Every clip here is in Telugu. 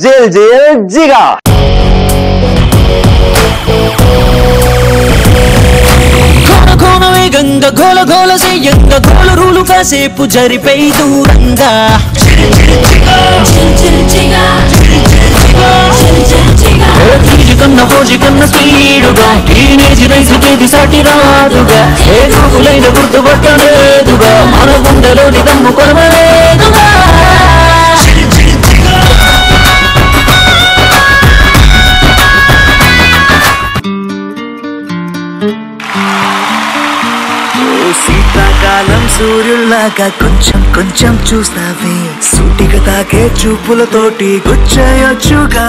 జేల్ జిగా. వేగంగా గోల గోల చెయ్యంగా గోల రూలు కాసేపు జరిపై దూరంగా కన్నా ఫోజీ కన్నా స్పీడుగా టీనేజ్ రైసుకేది సాటి రాదుగా ఏ గూగులైన గుర్తుపట్టలేదుగా మన గుండెలోని దమ్ము కొనలేదుగా. శీతాకాలం సూర్యుల్లాగా కొంచెం కొంచెం చూస్తావే సూటిగా తాకే చూపులతోటి గుచ్చేయొచ్చుగా.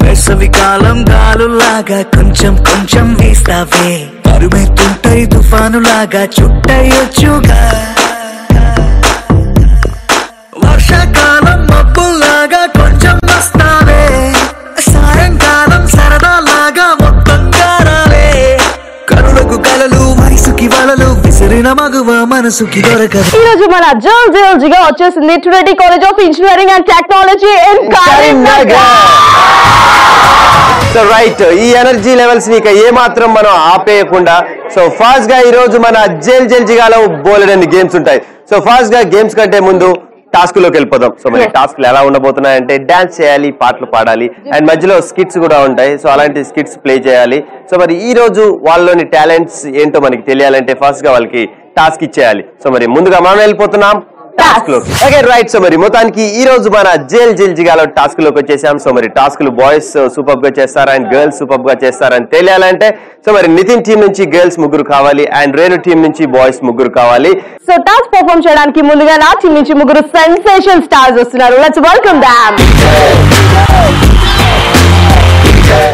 వేసవికాలం గాలులాగా కొంచెం కొంచెం వీస్తావే పరుమెత్తుంటై తుఫానులాగా చుట్టయొచ్చుగా. వర్షాకాలం మబ్బుల్లాగా కొంచెం వస్తావే సాయంకాలం సరదాలాగా మొత్తంగా రాలే. కనులకు కలలు వయసుకి వలలు విసిరిన మగువ మనసుకి దొరకదు. ఈ రోజు మన జిగా వచ్చేసింది Trinity college of engineering and technology in Karimnagar. So right, ఈ ఎనర్జీ లెవెల్స్ ని ఏ మాత్రం మనం ఆపేయకుండా సో ఫాస్ట్ గా ఈ రోజు మన జేల్ జిగాలో బోలెడన్ని గేమ్స్ ఉంటాయి. సో ఫాస్ట్ గా గేమ్స్ కంటే ముందు టాస్క్ లోకి వెళ్ళిపోదాం. సో మరి టాస్క్ ఎలా ఉండబోతున్నాయంటే డాన్స్ చేయాలి, పాటలు పాడాలి అండ్ మధ్యలో స్కిట్స్ కూడా ఉంటాయి. సో అలాంటి స్కిట్స్ ప్లే చేయాలి. సో మరి ఈ రోజు వాళ్ళలోని టాలెంట్స్ ఏంటో మనకి తెలియాలంటే ఫస్ట్ గా వాళ్ళకి టాస్క్ ఇచ్చేయాలి. సో మరి ముందుగా మనం వెళ్ళిపోతున్నాం టాస్క్ లో. Okay right. సో మరి మొత్తానికి ఈ రోజు మన జేల్ జిగాలో టాస్క్ లోకి వచ్చేసాం. సో మరి టాస్క్ లు బాయ్స్ సూపర్ గా చేస్తారా అండ్ గర్ల్స్ సూపర్ గా చేస్తారని తెలియాలంటే సో మరి నితిన్ టీం నుంచి గర్ల్స్ ముగ్గురు కావాలి అండ్ రేణు టీం నుంచి బాయ్స్ ముగ్గురు కావాలి. సో టాస్క్ పర్ఫార్మ్ చేయడానికి ముందుగా నా టీం నుంచి ముగ్గురు సెన్సేషన్ స్టార్స్ వస్తున్నారు. Let's welcome them.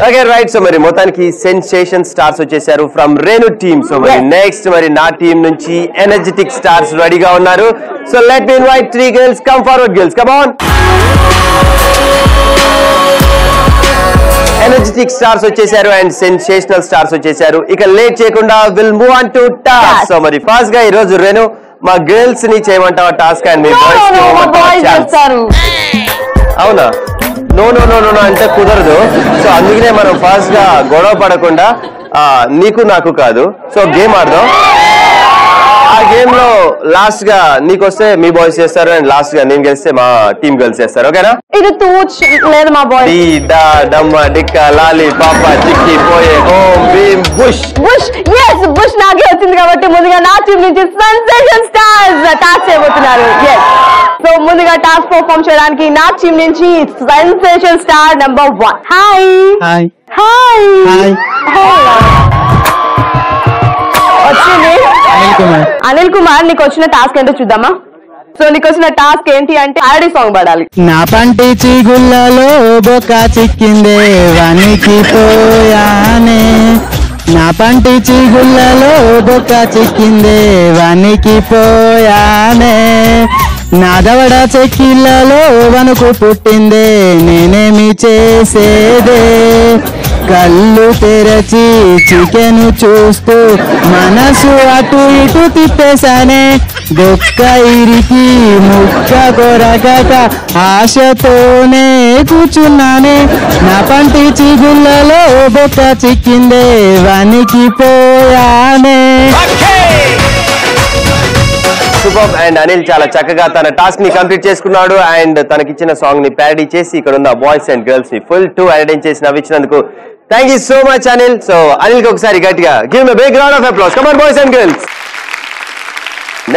Okay right. So మరి మొత్తానికి సెన్సేషన్ స్టార్స్ వచ్చేసారు ఫ్రమ్ రేణు టీమ్. సో మరి నెక్స్ట్ మరి నా టీం నుంచి ఎనర్జెటిక్ స్టార్స్ రెడీగా ఉన్నారు. So let me invite 3 girls. Come forward girls, come on. Energetic stars వచ్చేసారు అండ్ సెన్సేషనల్ స్టార్స్ వచ్చేసారు. ఇక లేట్ చేయకుండా will move on to task. So మరి ఫాస్ట్ గా ఈ రోజు రేణు మా గర్ల్స్ ని చేయమంటావా టాస్క్ అండ్ మీ బాయ్స్ చేస్తారు. అవునా? నో నో నో నో అంటే కుదరదు. సో అందుకనే మనం ఫాస్ట్ గా గొడవ పడకుండా నీకు నాకు కాదు సో గేమ్ ఆడదాం. ఆ గేమ్ లో లాస్ట్ గా నీకు వస్తే మీ బాయ్స్ చేస్తారు అండ్ లాస్ట్ గా నేను గెలిస్తే మా టీమ్ గర్ల్స్ చేస్తారు. ఓకేనా? ఇది తూచ్ లేదు మా బాయ్. డి డా డమ్మ డిక్క లాలి పాప చిక్కి పోయే ఓం భీమ్ బుష్. బుష్ yes బుష్ నాకే వచ్చింది కాబట్టి ముందుగా నా టీం నుంచి సెన్సేషన్ స్టార్స్ టాస్క్ చేయబోతున్నారు. yes సో ముందుగా టాస్క్ పర్ఫార్మ్ చేయడానికి నా టీం నుంచి sensation star number 1. Hi hi hi వచ్చింది అనిల్ కుమార్. నీకు వచ్చిన టాస్క్ ఏంటో చూద్దామా? సో నీకు వచ్చిన టాస్క్ ఏంటి అంటే ఆడి సాంగ్ పాడాలి. నా పంటి చిగుళ్ళలో బొక్క చిక్కిందే వనికి పోయానే. నా పంటి చిగుళ్ళలో బొక్క చిక్కిందే వనికి పోయానే. నా దవడ చెక్కిళ్ళలో వణుకు పుట్టిందే నేనేమి చేసేదే. కళ్ళు తెరచి చికెను చూస్తూ మనసు అటు ఇటు తిప్పేశానే. బొక్క ఇరికి ముక్క కొరగక ఆశతోనే కూర్చున్నానే. నా పంటి చిగుళ్ళలో బొక్క చిక్కిందే వనికి పోయానే. సూపర్. అండ్ అనిల్ చాలా చక్కగా తన టాస్క్ ని కంప్లీట్ చేసుకున్నాడు అండ్ తనకిచ్చిన సాంగ్ ని ప్యారడీ చేసి ఇక్కడ ఉన్న బాయ్స్ అండ్ గర్ల్స్ ని ఫుల్ టు ఎంటర్టైన్ చేసి నవ్వించినందుకు thank you so much Anil. So Anil కి ఒకసారి గట్టిగా give me big round of applause. Come on boys and girls.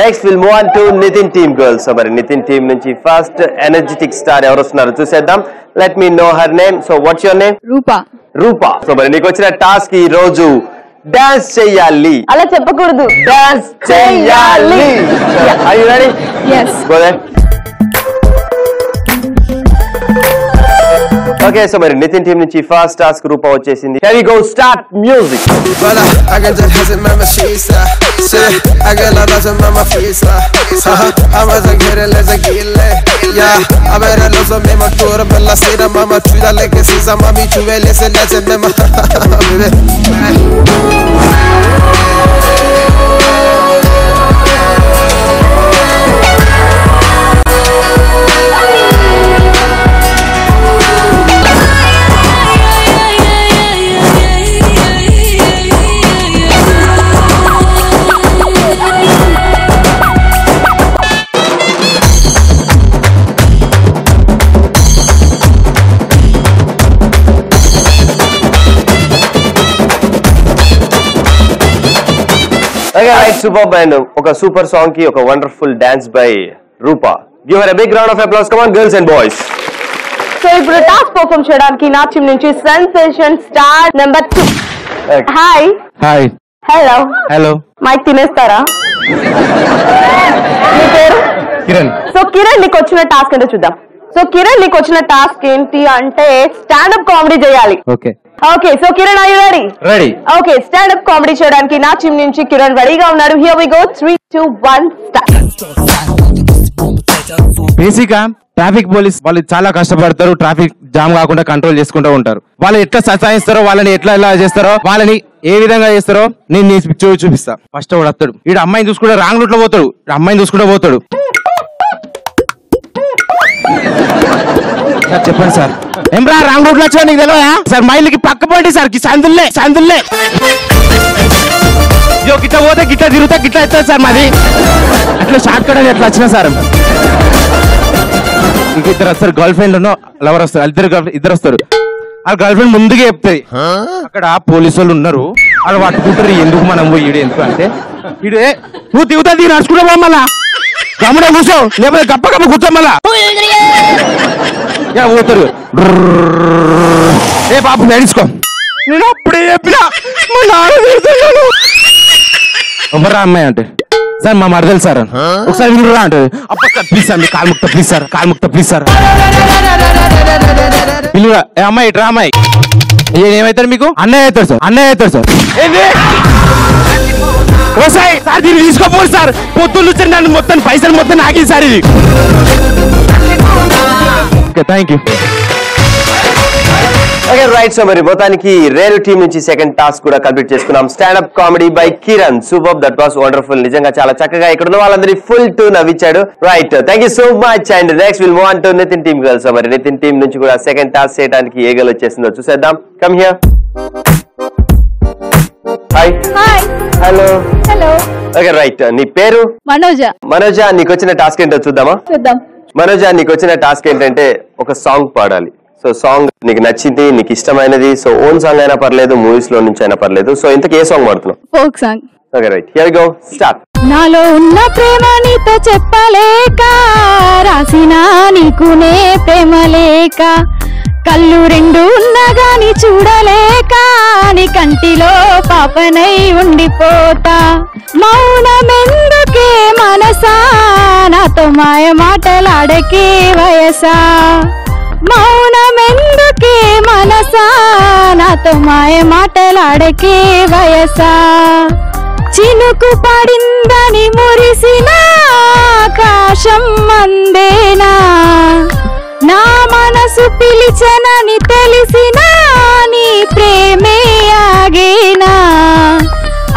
Next will move on to Nitin team girls. So మరి నితిన్ టీమ్ నుంచి ఫస్ట్ ఎనర్జెటిక్ స్టార్ ఎవరు వస్తున్నారో చూసేద్దాం. Let me know her name. So what's your name? Rupa. Rupa. So మరి నీకు వచ్చిన టాస్క్ ఈ రోజు డాన్స్ చెయ్యాలి. అలా చెప్పకూడదు, డాన్స్ చెయ్యాలి. Are you ready? Yes. Go there. Okay, so మరి నితిన్ టీమ్ నుంచి ఫస్ట్ టాస్క్ రూపా వచ్చేసింది. Here we go, start music. I can just has it mama sheesa. Say I got la raza mama feesa. I was a get let's a gille. Yeah, I better love some mama tour bella sera mama chuda like sisa mami chuele se let's mama. Right super and ఒక సూపర్ సాంగ్ కి ఒక wonderful dance by Rupa. Give her a big round of applause. Come on girls and boys. So ఇప్పుడు టాస్క్ పర్ఫామ్ చేయడానికి నా టీం నుంచి sensation star number 2. Hi. Hi. Hello. Hello. Mic తినేస్తారా? మీ పేరు? కిరణ్. సో కిరణ్ నీకు వచ్చిన టాస్క్ ఏంటో చూద్దాం. సో కిరణ్ నీకు వచ్చిన టాస్క్ ఏంటి అంటే స్టాండప్ కామెడీ చేయాలి. Okay. Okay so Kiran are you ready? Ready. Okay stand up comedy చేయడానికి నా టీం నుంచి కిరణ్ రెడీగా ఉన్నారు. Here we go 3 2 1 start. Basic గా ట్రాఫిక్ పోలీస్ వాళ్ళు చాలా కష్టపడతారు, ట్రాఫిక్ జామ్ కాకుండా కంట్రోల్ చేసుకుంటూ ఉంటారు. వాళ్ళు ఎట్లా సతాయిస్తారో, వాళ్ళని ఎట్లా చేస్తారో, వాళ్ళని ఏ విధంగా చేస్తారో నేను చూపిస్తా. ఫస్ట్ వాడు వస్తాడు, వీడు అమ్మాయిని చూసుకుంటే రాంగ్ రూట్ లో పోతాడు, అమ్మాయిని చూసుకుంటూ పోతాడు. చెప్పండి సార్. ఏమ్రా రాంగ్ రూట్ లో వచ్చా నీకు తెలియదా సార్? మైల్కి పక్క పోండి సార్, సందుల్లే గిట్ట పోతే గిట్ట తిరుగుతా గిట్ల ఎత్తారు సార్ మాది. అట్లా షార్ట్ కట్ అని ఎట్లా వచ్చినా సార్. ఇంక ఇద్దరు వస్తారు, గర్ల్ ఫ్రెండ్ లవర్ వస్తారు, ఇద్దరు వస్తారు. ఆ గర్ల్ ఫ్రెండ్ ముందుగా చెప్తాయి. అక్కడ పోలీసు వాళ్ళు ఉన్నారు, వాళ్ళు పట్టుకుంటారు. ఎందుకు మనం పోయి ఈడు ఎందుకు అంటే ఈడే నువ్వు దిగుతా దిగి నడుచుకుంటా మళ్ళా గమ్మున కూర్చో, లేకపోతే గప్ప కూర్చో మళ్ళా పోతారు. ఏ బాబు నడుచుకో, నేను అప్పుడే చెప్పినా ఎవరా అమ్మాయి అంటే సార్ మా మరదలు సార్ ఒకసారి వినరా అంటే అప్ప ప్లీజ్ సార్ మీ కాల్ముక్త ప్లీజ్ సార్ పిలువురా. ఏ అమ్మాయి ఇట్రా అమ్మాయి. ఏమవుతాడు మీకు? అన్నయ్య అవుతాడు సార్. ఓసారి సార్ దీన్ని తీసుకోపోరు సార్, పొద్దున్న నుంచి నన్ను మొత్తం పైసలు మొత్తం ఆగింది సార్ ఇది. Thank you. Okay right. So మరి మొత్తానికి రేరు టీం నుంచి సెకండ్ టాస్క్ కూడా కంప్లీట్ చేసుకున్నాం. Standup comedy by Kiran. Super, that was wonderful. నిజంగా చాలా చక్కగా ఇక్కడ ఉన్న వాళ్ళందరి ఫుల్ టు నవ్వించాడు. Right, thank you so much. And next will move on to Nitin team girls. మరి నితిన్ టీం నుంచి కూడా సెకండ్ టాస్క్ చేయడానికి ఏ గర్ల్ వచ్చేసిందో చూసేద్దాం. Come here. Hi. Hello. Okay right. నీ పేరు? మనోజ. నీకు వచ్చిన టాస్క్ ఏంటో చూద్దామా? మనోజ, నీకు వచ్చిన టాస్క్ ఏంటంటే ఒక సాంగ్ పాడాలి. సో సాంగ్ నీకు నచ్చింది, నీకు ఇష్టమైనది. సో ఓన్ సాంగ్ అయినా పర్లేదు, మూవీస్ లో నుంచి అయినా పర్లేదు. సో ఇంతకు ఏ సాంగ్ పాడుతున్నావు? Folk song. Okay right, here we go, start. నాలో ఉన్న ప్రేమ నీతో చెప్పలేక, రాసినా నీకునే ప్రేమ లేక, కళ్ళు రెండు ఉన్నా గాని చూడలేక, నీ కంటిలో పాపనై ఉండిపోతా. మౌనమెందుకే మనసా, నాతో మాయ మాటలాడకే వయసా. మౌనమెందుకే మనసా, నాతో మాయ మాటలాడకే వయసా. చినుకు పడిందని మురిసిన ఆకాశం మందేనా, నా మనసు పిలిచనని తెలిసిన నీ ప్రేమే ఆగేనా.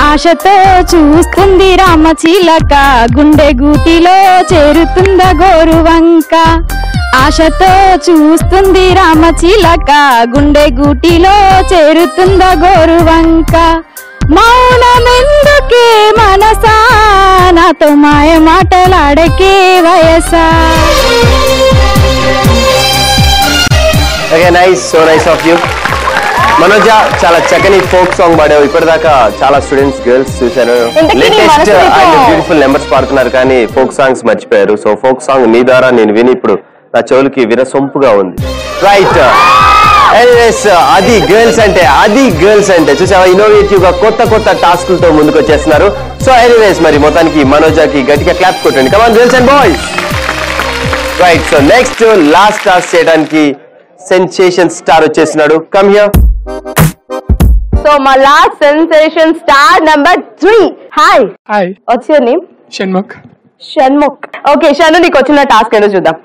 ఆశతో చూస్తుంది రామచిలక, గుండె గూటిలో చేరుతుంద గోరువంక. ఆశతో చూస్తుంది రామచిలక, గుండె గూటిలో చేరుతుంద గోరువంక. మౌనమెందుకే మనసా, నాతో మాయ మాటలాడకే వయసా. Okay nice, so nice of you. Manoja, చాలా చక్కని ఫోక్ సాంగ్ పాడావు. ఇప్పటిదాకా చాలా స్టూడెంట్స్, గర్ల్స్ చూశాను, లేటెస్ట్ అండ్ బ్యూటిఫుల్ నెంబర్స్ పాడుతున్నారు, కానీ ఫోక్ సాంగ్స్ మర్చిపోయారు. సో ఫోక్ సాంగ్ నీ ద్వారా నేను విని ఇప్పుడు నా చెవులకి వినసొంపుగా ఉంది. రైట్, ఎనీవేస్, అది గర్ల్స్ అంటే చూసావా, ఇన్నోవేటివ్ గా కొత్త టాస్కులతో ముందుకు వచ్చేస్తున్నారు. సో ఎనీవేస్, మరి మొత్తానికి మనోజకి గట్టిగా క్లాప్ కొట్టండి. Come on girls and boys. Right, so next last task చేయడానికి సెన్సేషన్ స్టార్ వచ్చేస్తున్నాడు. Come here. సో మా last sensation star number 3. Hi. What's your name? Shanmukh. Okay Shanu, నీకు వచ్చిన టాస్క్ ఏంటో చూద్దాం.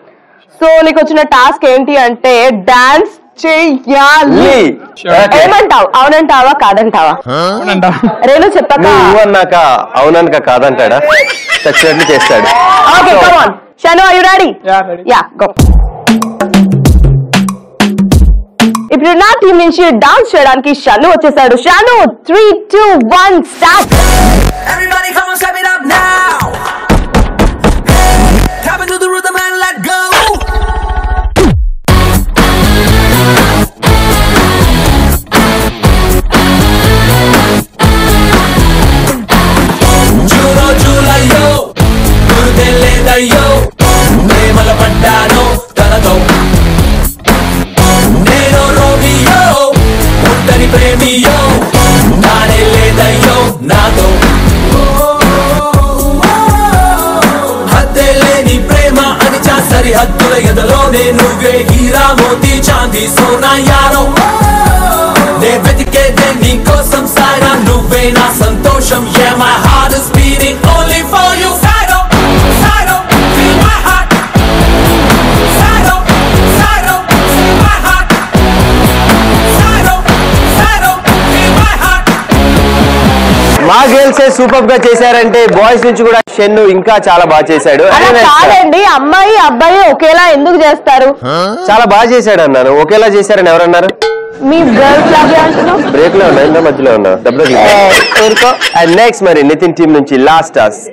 సో నీకు వచ్చిన టాస్క్ ఏంటి అంటే డాన్స్ చెయ్యాలి. ఏమంటావు? అవునంటావా కాదంటావా? రేణు చెప్పక అన్నాక అవునక కాదంటాడా? చచ్చినట్లు చేస్తాడు. Okay come on Shanu, are you ready? Ya go. ఇప్పుడు నా టీం నుంచి డాన్స్ చేయడానికి షణు వచ్చేసాడు. Shanu 3 2 1 start. Everybody come on, step it up now. Tap into the rhythm and let go. నాతో హద్దే లేని ప్రేమ అని సరిహద్దుల ఎదలోనే నువ్వే హీరా మోతీ చాందీ సోనా యారో నే వెతికేదే నీ కోసం సారా నువ్వే నా సంతోషం yeah my heart is beating only for you Sado Sado feel my heart Sado Sado feel my heart Sado Sado feel my heart మా గర్ల్స్ సూపర్ గా చేశారంటే బాయ్స్ నుంచి కూడా షెన్ను ఇంకా చాలా బాగా చేశాడు. కాదండి, అమ్మాయి అబ్బాయి ఒకేలా ఎందుకు చేస్తారు? చాలా బాగా చేశాడు అన్నాను. ఒకేలా చేశారని ఎవరన్నారు? మీ గర్ల్స్ లాగే అంటున్నావు. బ్రేక్ లో ఉన్నా, మధ్యలో ఉన్నా, డబ్బులు. అండ్ నెక్స్ట్ మరి నితిన్ టీం నుంచి లాస్ట్ టాస్క్.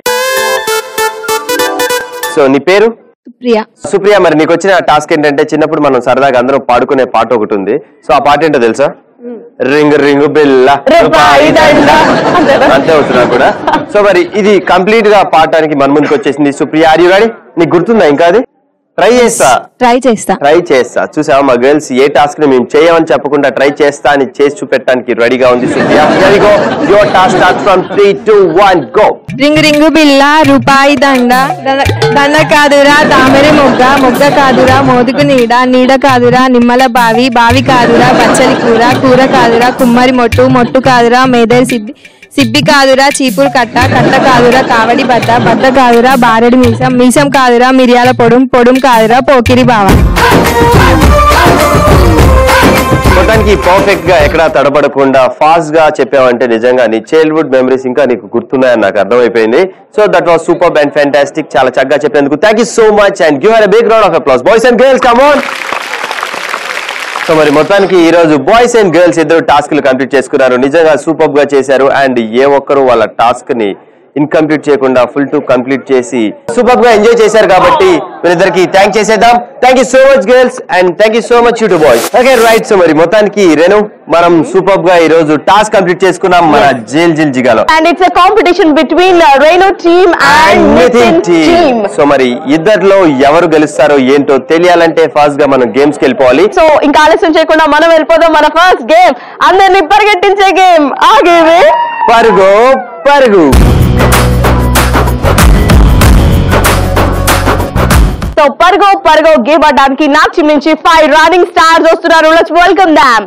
సో నీ పేరు? సుప్రియ. సుప్రియ, మరి నీకు వచ్చిన టాస్క్ ఏంటంటే చిన్నప్పుడు మనం సరదాగా అందరం పాడుకునే పాట ఒకటి ఉంది. సో ఆ పాట ఏంటో తెలుసా? రింగ్ రింగ్ బిల్ల అంతే అవుతున్నా కూడా. సో మరి ఇది కంప్లీట్ గా పాడటానికి మన ముందుకు వచ్చేసింది సుప్రియ. Are you ready? నీకు గుర్తుందా ఇంకా? అది ట్రై చేస్తా. చూసావా మా గర్ల్స్ ఏ టాస్క్ ని మేము చేయమని చెప్పకుండా ట్రై చేస్తా అని చేసి చూపెట్టడానికి రెడీగా ఉంది Supriya. Your task starts from 3 2 1 go. Ring ring బిల్ల రూపాయి దండ దండ కాదురా తామరి మొగ్గ మొగ్గ కాదురా మోదుగు నీడ నీడ కాదురా నిమ్మల బావి బావి కాదురా బచ్చలి కూర కూర కాదురా కుమ్మరి మొట్టు మొట్టు కాదురా మేదరి సిబ్బి సిబ్బి కాదురా చీపురు కట్ట కట్ట కాదురా కావడి బద్ద బద్ద కాదురా బారెడు మీసం మీసం కాదురా మిరియాల పొడుం పొడుం కాదురా పోకిరి బావ. మొత్తానికి పర్ఫెక్ట్ గా ఎక్కడా తడబడకుండా ఫాస్ట్ గా చెప్పావంటే నిజంగా నీ చైల్డ్హుడ్ మెమరీస్ ఇంకా నీకు గుర్తున్నాయని నాకు అర్థమైపోయింది. So that was super and fantastic. చాలా చక్కగా చెప్పేందుకు thank you so much and give her a big round of applause boys and girls. Come on. So మరి మొత్తానికి ఈ రోజు బాయ్స్ అండ్ గర్ల్స్ ఇద్దరు టాస్క్లు కంప్లీట్ చేసుకున్నారు. నిజంగా సూపర్ గా చేశారు. అండ్ ఏ ఒక్కరు వాళ్ళ టాస్క్ ని ఇన్కంప్లీట్ చేయకుండా ఫుల్ టు కంప్లీట్ చేసి సూపర్ గా ఎంజాయ్ చేశారు. కాబట్టి వీళ్ళిద్దరికి థ్యాంక్ చేసేద్దాం. Thank you so much girls and thank you so much you to boys. Okay right. So మరి మొత్తానికి రేణు మనం సూపర్ గా ఈ రోజు టాస్క్ కంప్లీట్ చేసుకున్నాం మన జైల్ జిల్ జిగాలో. And it's a competition between Renu team and Nitin team. So మరి ఇద్దరిలో ఎవరు గెలుస్తారో ఏంటో తెలియాలంటే ఫాస్ట్ గా మనం గేమ్స్ కి వెళ్ళిపోవాలి. సో ఇంకా ఆలస్యం చేయకుండా మనం వెళ్ళిపోదాం మన ఫస్ట్ గేమ్. అందరినీ పరిగెట్టించే గేమ్. ఆ గేమ్ పరుగు పరుగు. సో పరుగు పరుగు గేమ్ ఆడడానికి నా టీం నుంచి 5 రన్నింగ్ స్టార్స్ వస్తున్నారు. Let's welcome them.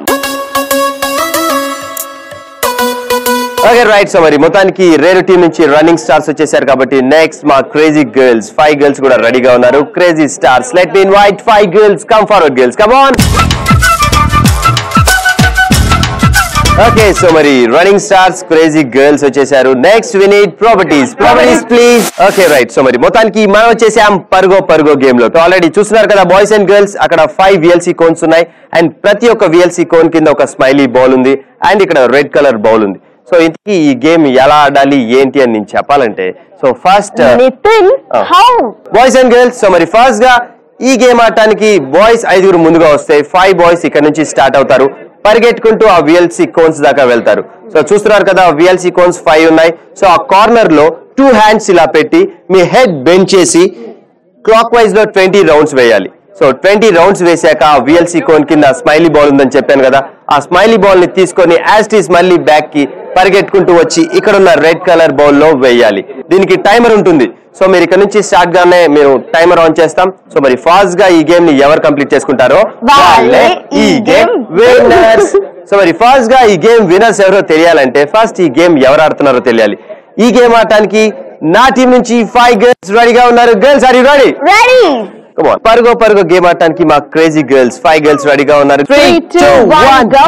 Okay right. So మరి మొత్తానికి రేణు టీం నుంచి రన్నింగ్ స్టార్స్ వచ్చేసారు. కాబట్టి నెక్స్ట్ మా క్రేజీ గర్ల్స్ 5 గర్ల్స్ కూడా రెడీగా ఉన్నారు. Crazy stars, let me invite 5 girls. Come forward girls, come on. Okay so మరి రన్నింగ్ స్టార్స్ క్రేజీ గర్ల్స్ వచ్చేసారు. Next we need properties please. Okay right. So మరి మొత్తానికి మనం వచ్చేసాం పరుగో పరుగో గేమ్ లో. ఆల్రెడీ చూస్తున్నారు కదా బాయ్స్ అండ్ గర్ల్స్, అక్కడ 5 VLC కోన్స్ ఉన్నాయి. అండ్ ప్రతి ఒక్క VLC కోన్ కింద ఒక స్మైలీ బాల్ ఉంది. అండ్ ఇక్కడ రెడ్ కలర్ బౌల్ ఉంది. సో ఇంతకీ ఈ గేమ్ ఎలా ఆడాలి ఏంటి అని నేను చెప్పాలంటే, so first boys and girls. So మరి ఫస్ట్ గా ఈ గేమ్ ఆడటానికి బాయ్స్ 5 ముందుగా వస్తే 5 బాయ్స్ ఇక్కడ నుంచి స్టార్ట్ అవుతారు. పరిగెట్టుకుంటూ ఆ VLC కోన్స్ దాకా వెళ్తారు. సో చూస్తున్నారు కదా VLC కోన్స్ 5 ఉన్నాయి. సో ఆ కార్నర్ లో 2 హ్యాండ్స్ ఇలా పెట్టి మీ హెడ్ బెండ్ చేసి క్లాక్ వైజ్ లో 20 రౌండ్స్ వేయాలి. సో 20 రౌండ్స్ వేసాక ఆ VLC కోన్ కింద స్మైలీ బాల్ ఉందని చెప్పాను కదా, ఆ స్మైలీ బాల్ ని తీసుకొని యాస్టీస్ మళ్ళీ బ్యాక్ కి పరిగెట్టుకుంటూ వచ్చి ఇక్కడ ఉన్న రెడ్ కలర్ బౌల్ లో వేయాలి. దీనికి టైమర్ ఉంటుంది. సో మీరు ఇక్కడ నుంచి స్టార్ట్ గానే మీరు టైమర్ ఆన్ చేస్తాం. సో మరి ఫాస్ట్ గా ఈ గేమ్ ని ఎవరు కంప్లీట్ చేసుకుంటారో వాళ్ళే ఈ గేమ్ విన్నర్స్. సో మరి ఫాస్ట్ గా ఈ గేమ్ విన్నర్స్ ఎవరో తెలియాలంటే ఫస్ట్ ఈ గేమ్ ఎవరు ఆడుతున్నారో తెలియాలి. ఈ గేమ్ ఆడటానికి నా టీం నుంచి 5 గర్ల్స్ రెడీగా ఉన్నారు. Girls are you ready? Ready. Come on. పరుగో పరుగో గేమ్ ఆడటానికి మా క్రేజీ గర్ల్స్ 5 గర్ల్స్ రెడీగా ఉన్నారు. 3 2 1 గో.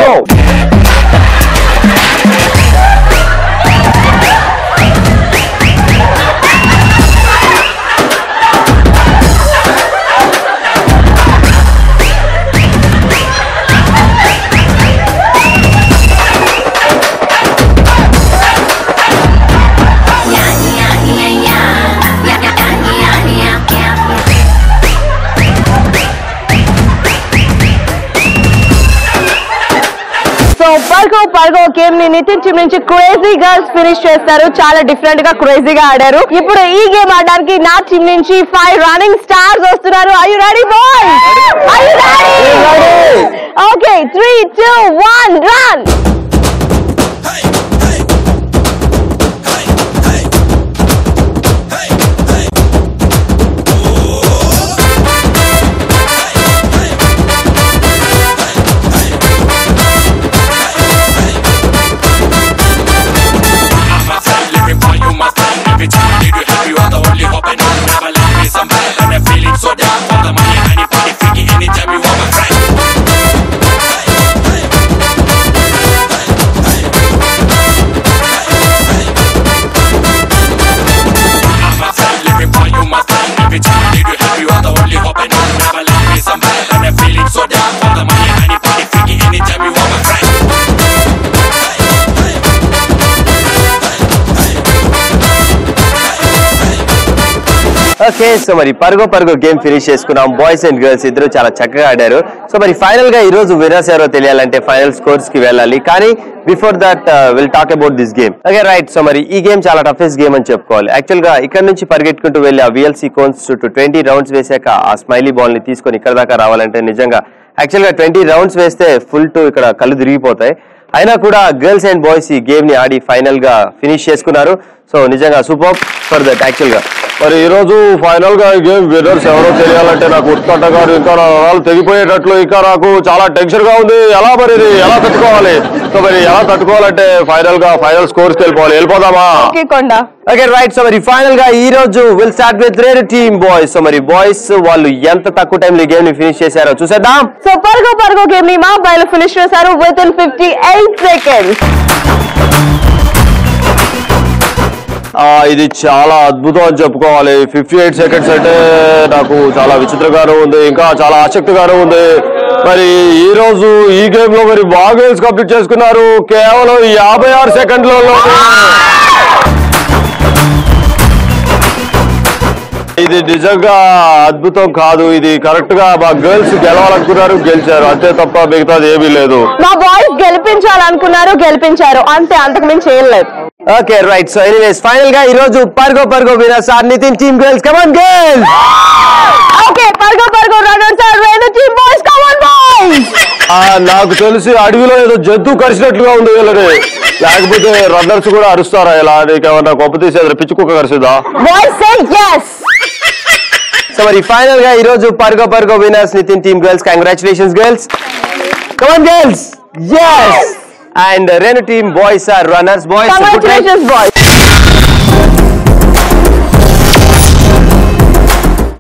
పరుగో గేమ్ ని నితిన్ టీం నుంచి క్రేజీ గర్ల్స్ ఫినిష్ చేస్తారు. చాలా డిఫరెంట్ గా క్రేజీగా ఆడారు. ఇప్పుడు ఈ గేమ్ ఆడడానికి నా టీం నుంచి 5 రన్నింగ్ స్టార్స్ వస్తున్నారు. Are you ready boys? Are you ready? Okay 3 2 1 run. Okay so మరి పరుగో గేమ్ ఫినిష్ చేసుకున్నాం. బాయ్స్ అండ్ గర్ల్స్ ఇద్దరు చాలా చక్కగా ఆడారు. సో మరి ఫైనల్ గా ఈ రోజు విన్నర్స్ ఎవరో తెలియాలంటే ఫైనల్ స్కోర్స్ కి వెళ్ళాలి. కానీ before that will talk about this game. Okay right. So మరి ఈ గేమ్ చాలా టఫెస్ట్ గేమ్ అని చెప్పుకోవాలి. యాక్చువల్ గా ఇక్కడ నుంచి పరిగెట్టుకుంటూ వెళ్ళి ఆ VLC కోన్స్ చుట్టూ 20 రౌండ్స్ వేసాక ఆ స్మైలీ బాల్ ని తీసుకొని ఇక్కడ దాకా రావాలంటే నిజంగా యాక్చువల్ గా 20 రౌండ్స్ వేస్తే ఫుల్ టు ఇక్కడ కళ్ళు తిరిగిపోతాయి. అయినా కూడా గర్ల్స్ అండ్ బాయ్స్ ఈ గేమ్ ని ఆడి ఫైనల్ గా ఫినిష్ చేసుకున్నారు. సో నిజంగా సూపర్ ఫర్ దట్ యాక్చువల్ గా. మరి ఈ రోజు ఫైనల్ గా గేమ్ విన్నర్స్ ఎవరో తెలియాలంటే నాకు ఉత్కంఠగా ఇంకా నరాలు తెగిపోయేటట్లు ఇంకా నాకు చాలా టెన్షన్ గా ఉంది. ఎలా మరి ఇది ఎలా తట్టుకోవాలి? సో మరి ఎలా తట్టుకోవాలంటే ఫైనల్ స్కోర్స్ వెళ్ళిపోదామా? Okay right. సో మరి ఫైనల్ గా ఈ రోజు will start with rare team boys. So మరి బాయ్స్ వాళ్ళు ఎంత తక్కువ టైం లో గేమ్ ని ఫినిష్ చేశారో చూసేద్దాం. సో పరుగో గేమ్ ని మా అబ్బాయిలు ఫినిష్ చేశారు విత్ ఇన్ 58 seconds. ఇది చాలా అద్భుతం అని చెప్పుకోవాలి. 58 seconds అంటే నాకు చాలా విచిత్రంగానూ ఉంది, ఇంకా చాలా ఆసక్తిగానూ ఉంది. మరి ఈ రోజు ఈ గేమ్ లో మరి బాగా కంప్లీట్ చేసుకున్నారు కేవలం 56 సెకండ్లలో. ఇది నిజంగా అద్భుతం కాదు, ఇది కరెక్ట్ గా మా గర్ల్స్ గెలవాలనుకున్నారు, గెలిచారు, అంతే తప్ప మిగతాది ఏమీ లేదు. మా బాయ్స్ గెలిపించాలనుకున్నారు, గెలిపించారు, అంతే, అంతకు మించి ఏం లేదు. Okay right. So anyways final గా ఈ రోజు పరుగో winners are Nitin team girls. Come on girls. Okay పరుగో runners are Renu team boys. Come on boys. నాకు తెలిసి అడవిలో ఏదో జంతువు కరిచినట్లుగా ఉంది వీళ్ళని, లేకపోతే రన్నర్స్ కూడా అరుస్తారా? ఇలా నీకేమన్నా గొప్ప తీసేది పిచ్చి కుక్క కరిసిదా? Boys say yes. సో మరి ఫైనల్ గా ఈ రోజు పరుగో winners Nitin team girls. Congratulations girls. Come on girls. yes. And Renu team boys are runners. Boys, congratulations boys.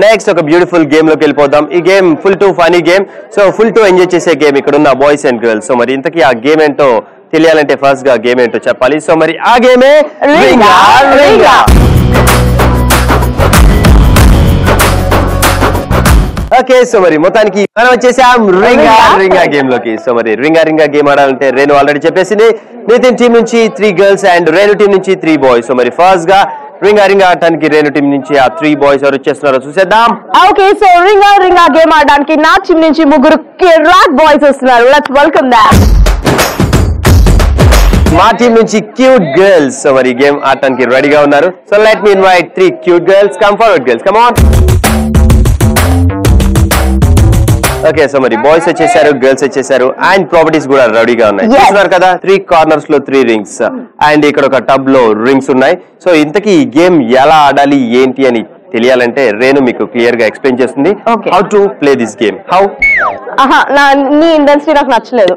Next ఒక బ్యూటిఫుల్ గేమ్ లోకి వెళ్ళిపోదాం. ఈ game full to funny game. So full to enjoy చేసే గేమ్ ఇక్కడ ఉన్న బాయ్స్ అండ్ గర్ల్స్. సో మరి ఇంతకీ ఆ గేమ్ ఏంటో తెలియాలంటే ఫస్ట్ గా గేమ్ ఏంటో చెప్పాలి. సో మరి ఆ గేమే రింగా. ఓకే సో మరి మొత్తానికి మనం వచ్చేసాం రింగా గేమ్ లోకి. సో మరి రింగా గేమ్ ఆడాలంటే రేణు ఆల్రెడీ చెప్పేసింది. నితిన్ టీం నుంచి 3 గర్ల్స్ అండ్ రేణు టీం నుంచి 3 బాయ్స్. సో మరి ఫస్ట్ గా రింగా ఆడటానికి రేణు టీం నుంచి ఆ 3 బాయ్స్ ఎవరు వచ్చేస్తున్నారో చూసేద్దాం. ఓకే సో రింగా గేమ్ ఆడడానికి నా టీం నుంచి 3 కిరాక్ బాయ్స్ వస్తున్నారు. Let's welcome them. మా టీం నుంచి క్యూట్ గర్ల్స్. సో మరి గేమ్ ఆడటానికి రెడీగా ఉన్నారు. So let me invite 3 cute girls. Come forward girls, come on. Okay so మరి బాయ్స్ వచ్చేసారు, గర్ల్స్ వచ్చేసారు అండ్ ప్రాపర్టీస్ కూడా రెడీగా ఉన్నాయి. చూస్తున్నారు కదా 3 కార్నర్స్ లో 3 రింగ్స్ అండ్ ఇక్కడ ఒక టబ్ లో రింగ్స్ ఉన్నాయి. సో ఇంతకీ ఈ గేమ్ ఎలా ఆడాలి ఏంటి అని తెలియాలంటే రేణు మీకు క్లియర్ గా ఎక్స్ప్లెయిన్ చేస్తుంది. How to play this game. నీ ఇండస్ట్రీ నాకు నచ్చలేదు.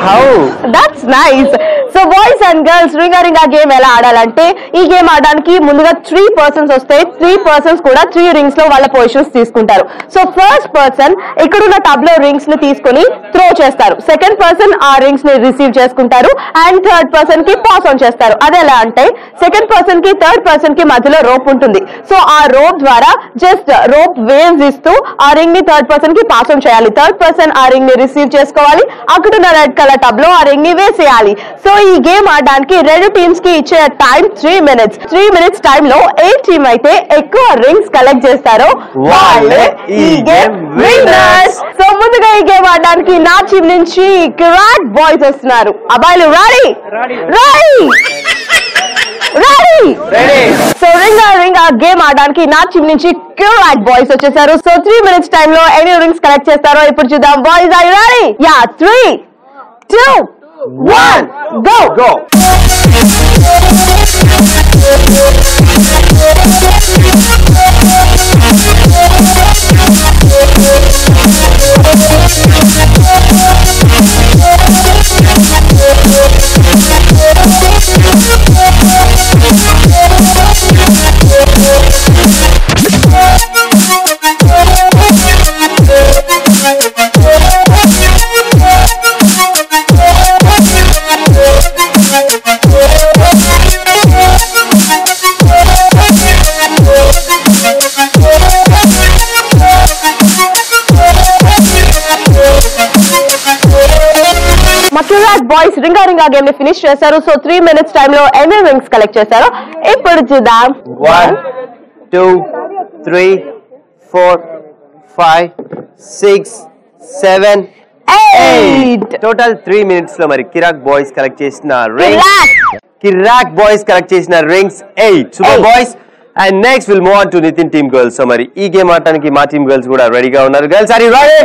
How that's nice. So boys and girls రింగా గేమ్ ఎలా ఆడాలంటే ఈ గేమ్ ఆడడానికి ముందుగా 3 పర్సన్స్ వస్తాయి. 3 పర్సన్స్ కూడా 3 రింగ్స్ లో వాళ్ళ పొజిషన్స్ తీసుకుంటారు. సో ఫస్ట్ పర్సన్ ఇక్కడున్న టబ్ లో రింగ్స్ ని తీసుకుని త్రో చేస్తారు. సెకండ్ పర్సన్ ఆ రింగ్స్ ని రిసీవ్ చేసుకుంటారు అండ్ థర్డ్ పర్సన్ కి పాస్ ఆన్ చేస్తారు. అది ఎలా అంటే సెకండ్ పర్సన్ కి థర్డ్ పర్సన్ కి మధ్యలో రోప్ ఉంటుంది. సో ఆ రోప్ ద్వారా జస్ట్ రోప్ వేవ్స్ ఇస్తూ ఆ రింగ్ ని థర్డ్ పర్సన్ కి పాస్ ఆన్ చేయాలి. థర్డ్ పర్సన్ ఆ రింగ్ ని రిసీవ్ చేసుకోవాలి. అక్కడున్న రెడ్ కలర్ టబ్ లో ఆ రింగ్ ని వేసేయాలి. సో ఈ గేమ్ ఆడడానికి 2 టీమ్స్ కి ఇచ్చే టైం 3 minutes. 3 minutes టైం లో ఏ టీమ్ అయితే ఎక్కువ రింగ్స్ కలెక్ట్ చేస్తారో వాళ్ళే ఈ గేమ్ విన్నర్స్. సో ముందుగా ఈ గేమ్ ఆడడానికి నా టీం నుంచి కిరాక్ బాయ్స్ వస్తున్నారు. అబ్బాయిలు రెడీ? సో రింగా గేమ్ ఆడడానికి నా టీం నుంచి కిరాక్ బాయ్స్ వచ్చేసారు. సో 3 minutes టైం లో ఎన్ని రింగ్స్ కలెక్ట్ చేస్తారో ఇప్పుడు చూద్దాం. Boys are you ready? Ya 3, 2, 1 go. రింగా రింగా గేమ్ ని ఫినిష్ చేశారు. సో 3 minutes టైమ్ లో ఎన్ని రింగ్స్ కలెక్ట్ చేశారు ఇప్పుడు చూద్దాం. 1 2 3 4 5 6 7 8 టోటల్ 3 minutes లో మరి కిరాక్ బాయ్స్ కలెక్ట్ చేసిన rings 8 super boys. And next will move on to Nitin team girls. So మరి ఈ గేమ్ ఆడటానికి మా టీమ్ గర్ల్స్ కూడా రెడీగా ఉన్నారు. Girls are you ready?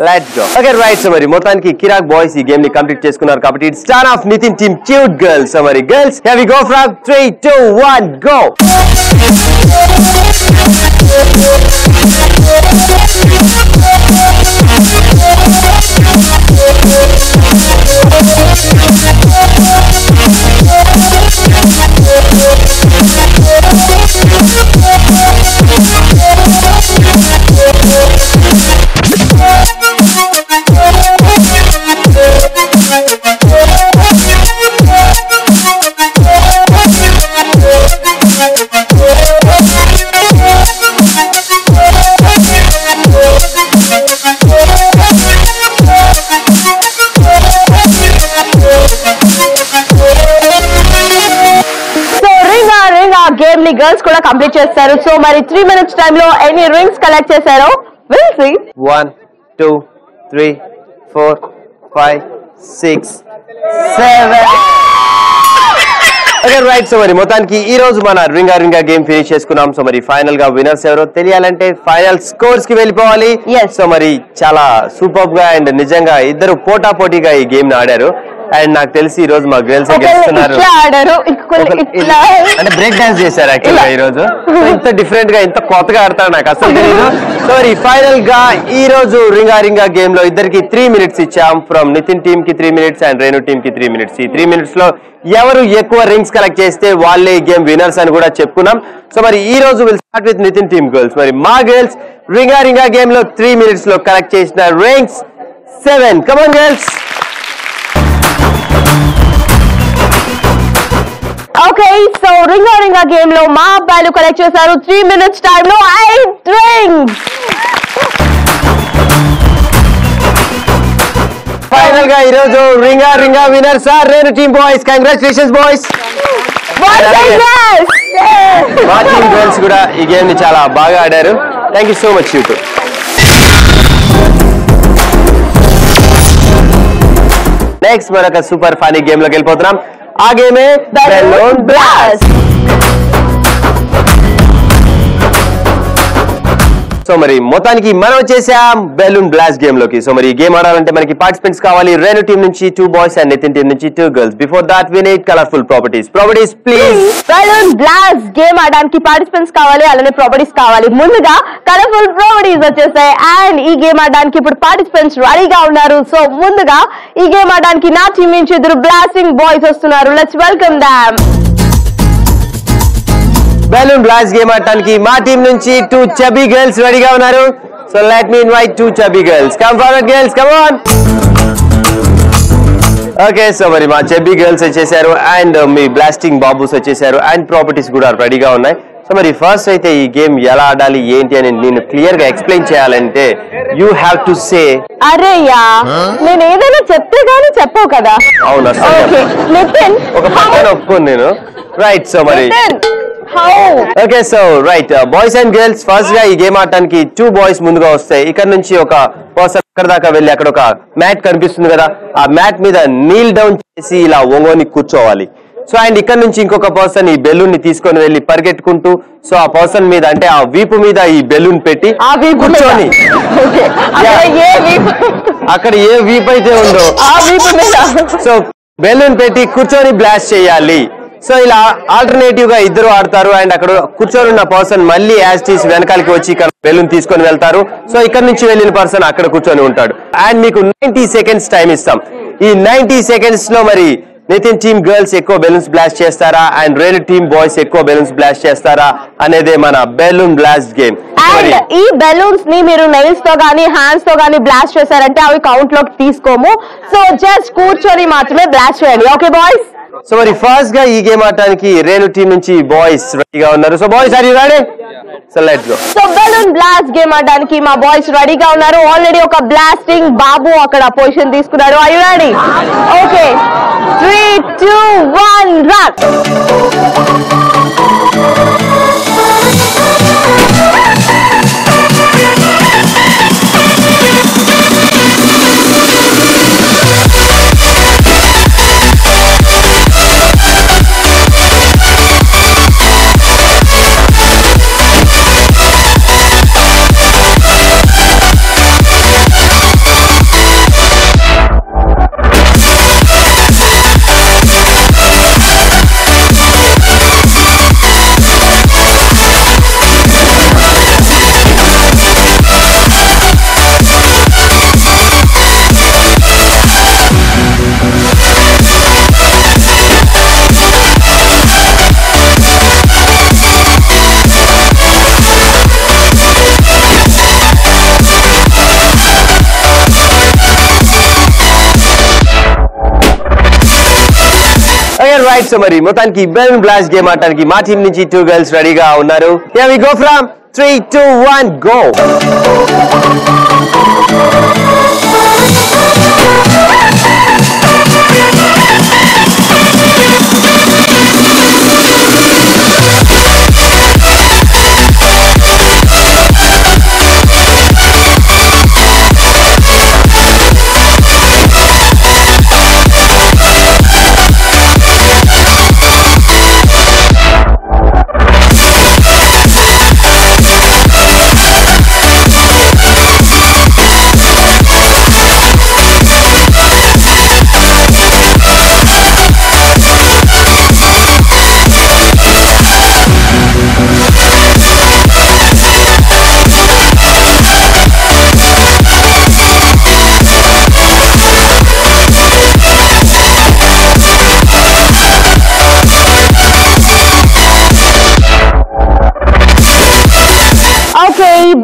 Let's go. Okay right. So మరి మొత్తానికి కిరాక్ బాయ్స్ ఈ గేమ్ ని కంప్లీట్ చేసుకున్నారు కాబట్టి it's turn of Nitin team cute girls. So మరి girls here we go from 3 2 1 go. Game ని గర్ల్స్ కూడా కంప్లీట్ చేస్తారు. సో మరి 3 minutes టైమ్ లో ఎన్ని రింగ్స్ కలెక్ట్ చేశారో will see. 1 2 3 4 5 6 7 okay right. So మరి మొత్తానికి ఈ రోజు మన రింగా గేమ్ ఫినిష్ చేసుకున్నాం. సో మరి ఫైనల్ గా విన్నర్స్ ఎవరో తెలియాలంటే ఫైనల్ స్కోర్స్ కి వెళ్ళిపోవాలి. సో మరి చాలా సూపర్ గా అండ్ నిజంగా ఇద్దరు పోటాపోటీగా ఈ గేమ్ ని ఆడారు. అండ్ నాకు తెలిసి ఈ రోజు మా గర్ల్స్ గెలుస్తున్నారు. అంటే బ్రేక్ డాన్స్ చేశారు యాక్చువల్గా ఈ రోజు. ఇంత డిఫరెంట్ గా ఇంత కొత్తగా ఆడతారు నాకు అసలు తెలియదు. సో మరి ఫైనల్ గా ఈ రోజు రింగా గేమ్ లో ఇద్దరికి 3 minutes ఇచ్చాం. ఫ్రమ్ నితిన్ టీమ్ కి 3 minutes అండ్ రేణు టీమ్ కి 3 minutes. ఈ 3 minutes లో ఎవరు ఎక్కువ రింగ్స్ కలెక్ట్ చేస్తే వాళ్ళే ఈ గేమ్ విన్నర్స్ అని కూడా చెప్పుకున్నాం. సో మరి ఈ రోజు will start with Nithin team girls. మరి మా గర్ల్స్ రింగా గేమ్ లో 3 minutes లో కలెక్ట్ చేసిన rings 7. Come on girls. Okay so రింగా గేమ్ లో మా అబ్బాయిలు కలెక్ట్ చేశారు 3 minutes టైమ్ లో 8 రింగ్స్. ఫైనల్ గా ఈ రోజు రింగా winners are Renu team boys. Congratulations boys. మా టీమ్ గర్ల్స్ కూడా ఈ గేమ్ ని చాలా బాగా ఆడారు. Thank you so much you too. Next మరొక సూపర్ ఫనీ గేమ్ లోకి వెళ్ళిపోతున్నాం. ఆ గేమే బెలూన్ బ్లాస్ట్. సో మరి మొత్తానికి మనం వచ్చేసాం బెలూన్ బ్లాస్ట్ గేమ్ లోకి. సో మరి ఈ గేమ్ ఆడాలంటే మనకి పార్టిసిపెంట్స్ కావాలి. రేణు టీమ్ నుంచి 2 boys అండ్ నితిన్ టీమ్ నుంచి 2 girls. Before that we need colourful properties please. Balloon blast game ఆడడానికి పార్టిసిపెంట్స్ కావాలి, అలానే ప్రాపర్టీస్ కావాలి. ముందుగా కలర్ఫుల్ ప్రాపర్టీస్ వచ్చేసాయి అండ్ ఈ గేమ్ ఆడడానికి ఇప్పుడు పార్టిసిపెంట్స్ రెడీగా ఉన్నారు. సో ముందుగా ఈ గేమ్ ఆడడానికి నా టీమ్ నుంచి 2 బ్లాస్టింగ్ బాయ్స్ వస్తున్నారు. Let's welcome them. Balloon blast game ఆడటానికి మా టీమ్ నుంచి 2 chubby girls రెడీగా ఉన్నారు. So let me invite 2 chubby girls. Come forward girls, come on. Okay so మరి మా chubby girls వచ్చేసారు అండ్ మీ బ్లాస్టింగ్ బాబూస్ వచ్చేసారు అండ్ ప్రాపర్టీస్ కూడా రెడీగా ఉన్నాయి. సో మరి ఫస్ట్ అయితే ఈ గేమ్ ఎలా ఆడాలి ఏంటి అని నేను క్లియర్ గా ఎక్స్ప్లెయిన్ చేయాలంటే యూ హ్యావ్ టు సే. అరే యా నేను ఏదైనా చెప్తే గానీ చెప్పవు కదా. అవునా నితిన్ ఒక పక్కన ఒప్పుకోను నేను. రైట్ సో మరి okay so right boys and girls first గా ఈ గేమ్ ఆడటానికి 2 boys ముందుగా వస్తాయి. ఇక్కడ నుంచి ఒక పర్సన్ అక్కడ దాకా వెళ్ళి అక్కడ ఒక మ్యాట్ కనిపిస్తుంది కదా, ఆ మ్యాట్ మీద నీల్ డౌన్ చేసి ఇలా ఒంగోని కూర్చోవాలి. సో అండ్ ఇక్కడ నుంచి ఇంకొక పర్సన్ ఈ బెలూన్ ని తీసుకొని వెళ్ళి పరిగెట్టుకుంటూ సో ఆ పర్సన్ మీద అంటే ఆ వీపు మీద ఈ బెలూన్ పెట్టి కూర్చొని అక్కడ ఏ వీపు అయితే ఉందో సో బెలూన్ పెట్టి కూర్చొని బ్లాస్ట్ చేయాలి. సో ఇలా ఆల్టర్నేటివ్ గా ఇద్దరు ఆడతారు అండ్ అక్కడ కూర్చొని ఉన్న పర్సన్ మళ్ళీ యాజ్ టీస్ వెనకాలకి వచ్చి ఇక్కడ బెలూన్ తీసుకొని వెళ్తారు. సో ఇక్కడ నుంచి వెళ్ళిన పర్సన్ అక్కడ కూర్చొని ఉంటాడు అండ్ మీకు 90 seconds టైం ఇస్తాం. ఈ 90 seconds లో మరి నితిన్ టీమ్ గర్ల్స్ ఎక్కువ బెలూన్స్ బ్లాస్ట్ చేస్తారా అండ్ రేణు టీమ్ బాయ్స్ ఎక్కువ బెలూన్స్ బ్లాస్ట్ చేస్తారా అనేదే మన బెలూన్ బ్లాస్ట్ గేమ్. అండ్ ఈ బెలూన్స్ ని మీరు నెయిల్స్ తో గానీ హ్యాండ్స్ తో గానీ బ్లాస్ట్ చేశారంటే అవి కౌంట్ లోకి తీసుకోము. సో జస్ట్ కూర్చొని మాత్రమే బ్లాస్ట్ చేయండి. Okay boys. సో మరి ఫస్ట్ గా ఈ గేమ్ ఆడటానికి రేణు టీం నుంచి బాయ్స్ రెడీగా ఉన్నారు. So boys are you ready? So let's go. So balloon blast game ఆడడానికి మా బాయ్స్ రెడీగా ఉన్నారు. ఆల్రెడీ ఒక బ్లాస్టింగ్ బాబు అక్కడ పొజిషన్ తీసుకున్నాడు. Are you ready? Okay 3 2 1 run. Right. So మరి మొత్తానికి బెలూన్ బ్లాస్ట్ గేమ్ ఆడటానికి మా టీం నుంచి 2 గర్ల్స్ రెడీగా ఉన్నారు. Here we go from 3 2 1 go.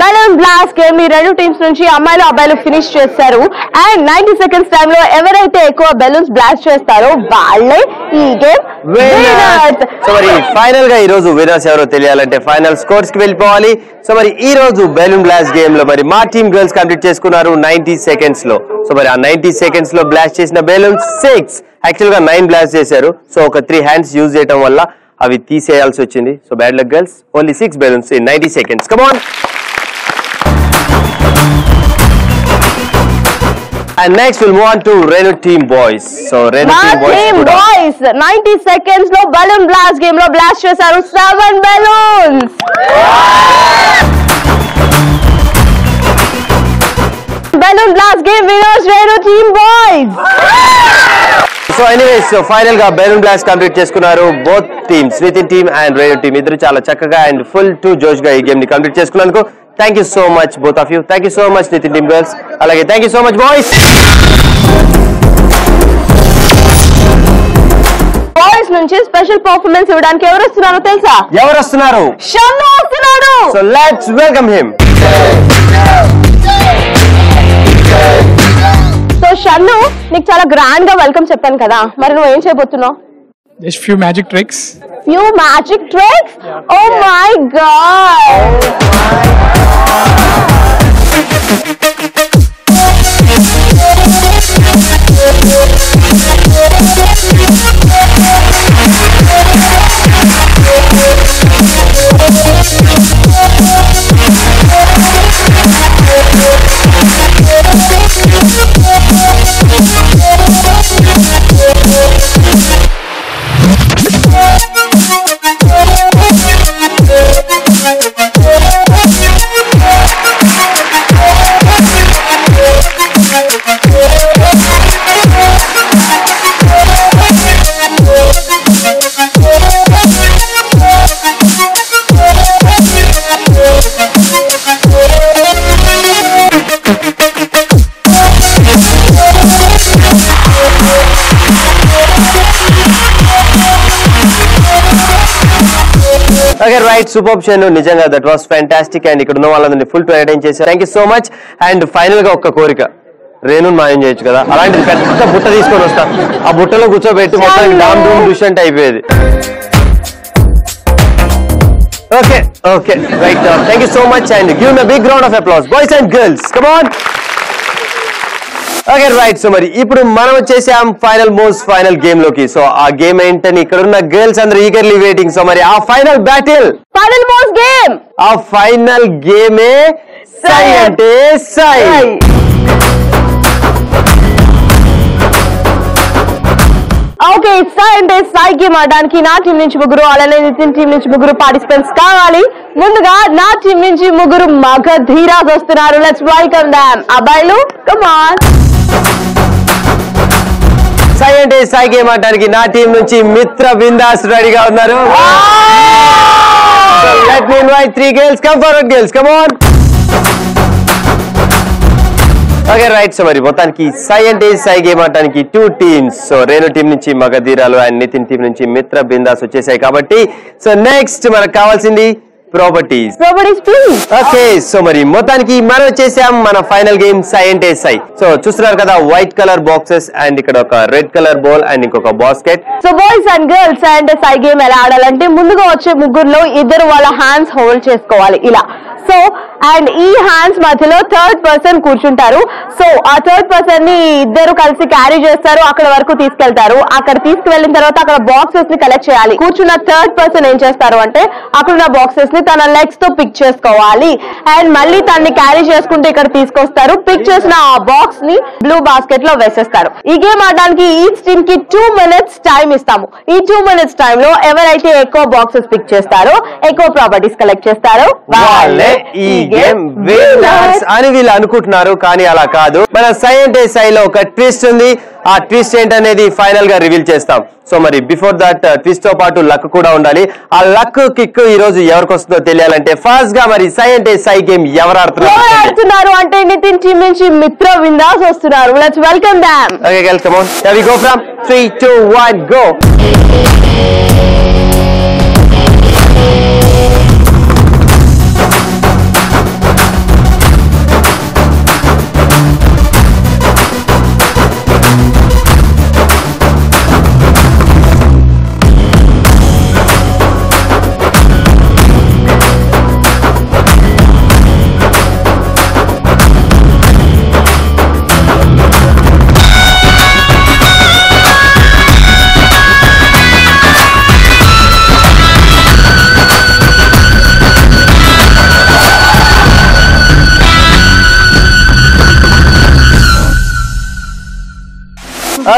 Balloon blast game ఈ రెండు టీమ్స్ నుంచి అమ్మాయిలు అబ్బాయిలు ఫినిష్ చేస్తారు. అండ్ 90 సెకండ్స్ టైమ్ లో ఎవరైతే ఎక్కువ బెలూన్స్ బ్లాస్ట్ చేస్తారో వాళ్ళే ఈ గేమ్ విన్నర్స్. సో మరి ఫైనల్ గా ఈ రోజు విన్నర్స్ ఎవరో తెలియాలంటే ఫైనల్ స్కోర్స్ కి వెళ్ళిపోవాలి. సో మరి ఈ రోజు బెలూన్ బ్లాస్ట్ గేమ్ లో మరి మా టీమ్ గర్ల్స్ కంప్లీట్ చేసుకున్నారు 90 సెకండ్స్ లో. సో మరి ఆ 90 సెకండ్స్ లో బ్లాస్ట్ చేసిన బెలూన్స్ 6, యాక్చువల్ గా 9 బ్లాస్ట్ చేశారు. సో ఒక 3 హ్యాండ్స్ యూజ్ చేయడం వల్ల అవి తీసేయాల్సి వచ్చింది. So bad luck girls, only 6 balloons in 90 seconds. Come on. And next we'll move on to Renu team boys. So Renu team boys 90 seconds లో balloon blast game లో blast చేశారు 7 balloons. Balloon blast game winners Renu team boys. So anyways, so final గా balloon blast కంప్లీట్ చేసుకున్నారు both teams, Nithin team and Renu team. ఇద్దరు చాలా చక్కగా and full to జోష్ గా ఈ గేమ్ ని కంప్లీట్ చేసుకున్నందుకు thank you so much both of you. Thank you so much Nitin team girls. Alage thank you so much boys. Boys నుంచి స్పెషల్ పర్ఫార్మెన్స్ ఇవ్వడానికి ఎవరు వస్తున్నారో తెలుసా? ఎవరు వస్తున్నారు? షన్ను వస్తున్నాడు. So let's welcome him. So Shannu, నీకు చాలా గ్రాండ్ గా వెల్కమ్ చెప్పాను కదా, మరి నువ్వు ఏం చేయబోతున్నావు? Just few magic tricks. Few magic tricks? Yeah. Oh my god! Okay, right, superb Shenu, నిజంగా that was fantastic and ఇక్కడ ఉన్న వాళ్ళందరినీ ఫుల్ టు ఎంటర్టైన్ చేశారు. Thank you so much. And final గా ఒక్క కోరిక, రేణుని మాయం చేయొచ్చు కదా, అలాంటిది పెద్ద బుట్ట తీసుకొని వస్తా, ఆ బుట్టలో కూర్చోబెట్టి మొత్తం డామ్ డూమ్ డిష్ అంటే అయిపోయేది. Okay okay right, thank you so much and give me big round of applause boys and girls, come on. Okay right, so మరి ఇప్పుడు మనం వచ్చేసాం ఫైనల్ గేమ్ లోకి. సో ఆ గేమ్ ఏంటని ఇక్కడ ఉన్న గర్ల్స్ అందరూ ఈగర్లీ వెయిటింగ్. సో మరి ఆ final battle, final most game, ఆ ఫైనల్ గేమే సై అంటే సై. ఓకే, సై అంటే సై గేమ్ ఆడడానికి నా టీం నుంచి ముగ్గురు, అలానే నితిన్ టీం నుంచి ముగ్గురు పార్టిసిపెంట్స్ కావాలి. ముందుగా నా టీం నుంచి ముగ్గురు మగ ధీరాస్ వస్తున్నారు. Let's welcome them. అబ్బాయిలు కమ్ ఆన్. సై అంటే సై గేమ్ ఆడడానికి నా టీం నుంచి మిత్ర బిందాస్ రెడీగా ఉన్నారు. Let me invite 3 girls. Come forward, girls. Come on. Okay, right. So మరి మొత్తానికి సై అంటే సై గేమ్ ఆడడానికి 2 టీమ్స్. సో రేణు టీం నుంచి మగధీరాలు అండ్ నితిన్ టీం నుంచి మిత్ర బిందాస్ వచ్చేసాయి కాబట్టి సో నెక్స్ట్ మనకు కావాల్సింది ప్రాపర్టీస్. ప్లీజ్. ఓకే, సో మరి మొత్తానికి మనం వచ్చేసాం మన ఫైనల్ గేమ్ సై అంటే సై. సో చూస్తున్నారు కదా, వైట్ కలర్ బాక్సెస్ అండ్ ఇక్కడ ఒక రెడ్ కలర్ బాల్ అండ్ ఇంకొక basket. So boys and girls and సై గేమ్ ఎలా ఆడాలంటే ముందుగా వచ్చే ముగ్గురులో ఇద్దరు వాళ్ళ హ్యాండ్స్ హోల్డ్ చేసుకోవాలి ఇలా. సో అండ్ ఈ హ్యాండ్స్ మధ్యలో థర్డ్ పర్సన్ కూర్చుంటారు. సో ఆ థర్డ్ పర్సన్ ని ఇద్దరు కలిసి క్యారీ చేస్తారు, అక్కడ వరకు తీసుకెళ్తారు. అక్కడ తీసుకువెళ్ళిన తర్వాత అక్కడ బాక్సెస్ ని కలెక్ట్ చేయాలి. కూర్చున్న థర్డ్ పర్సన్ ఏం చేస్తారు అంటే అక్కడున్న బాక్సెస్ ని తన లెగ్స్ తో పిక్ చేసుకోవాలి అండ్ మళ్ళీ తన్ని క్యారీ చేసుకుంటూ ఇక్కడ తీసుకొస్తారు. పిక్ చేసిన ఆ బాక్స్ ని బ్లూ బాస్కెట్ లో వేసేస్తారు. ఈ గేమ్ ఆడడానికి ఈచ్ టీమ్ కి 2 minutes టైం ఇస్తాము. ఈ 2 minutes టైం లో ఎవరైతే ఎక్కువ బాక్సెస్ పిక్ చేస్తారో, ఎక్కువ ప్రాపర్టీస్ కలెక్ట్ చేస్తారో వాళ్ళే ఈ గేమ్ విన్నర్స్ అని వీళ్ళు అనుకుంటున్నారు, కానీ అలా కాదు. మన సై అంటే సైలో ఒక ట్విస్ట్ ఉంది. ఆ ట్విస్ట్ ఏంటనేది ఫైనల్ గా రివీల్ చేస్తాం. సో మరి బిఫోర్ దట్ ట్విస్ట్ తో పాటు లక్ కూడా ఉండాలి. ఆ లక్ కిక్ ఈ రోజు ఎవరికి వస్తుందో తెలియాలంటే ఫస్ట్ గా మరి సై అంటే సై గేమ్ ఎవరు ఆడుతున్నారు అంటే నితిన్ టీం నుంచి మిత్ర బిందాస్ వస్తున్నారు. Let's welcome them. Okay girls, come on. Shall we go from 3 2 1 go.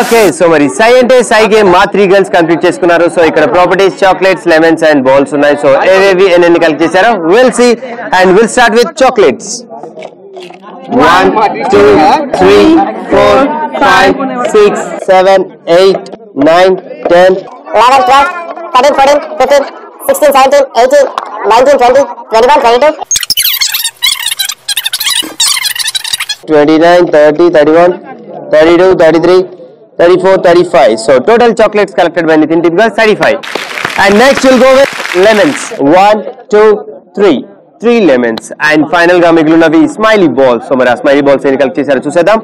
Okay, so మరి సై అంటే సై గేమ్ మా 3 గర్ల్స్ కంప్లీట్ చేసుకున్నారు. సో ఇక్కడ properties, chocolates, lemons and balls ఉన్నాయి. సో ఏవేవి ఎన్ని కలెక్ట్ చేశారో will see and will start with chocolates. 1 2 3 4 5 6 7 8 9 10 11 12 13 14 15 16 17 18 19 20 21 22 29 30 31 32 33 34 35. So total chocolates collected by Nitin team was 35. And next we'll go with lemons. 1 2 3 lemons. And final ga miglunavi smiley balls. So mara smiley balls any collect chesaru chusedam.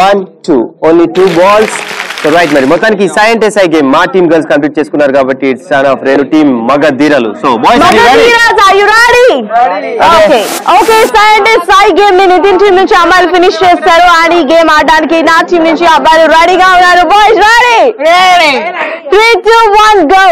1 2 only 2 balls. So right మరి మొత్తానికి సై అంటే సై గేమ్ మా టీమ్ గర్ల్స్ కంప్లీట్ చేసుకున్నారు కాబట్టి it's son of Renu team మగధీరాలు. So boys are you ready? Okay, సై అంటే సై గేమ్ ని నితిన్ టీం నుంచి అమ్మాయిలు ఫినిష్ చేస్తారు అండ్ ఈ గేమ్ ఆడడానికి నా టీం నుంచి అబ్బాయిలు రెడీగా ఉన్నారు. Boys ready? 3 2 1 గో.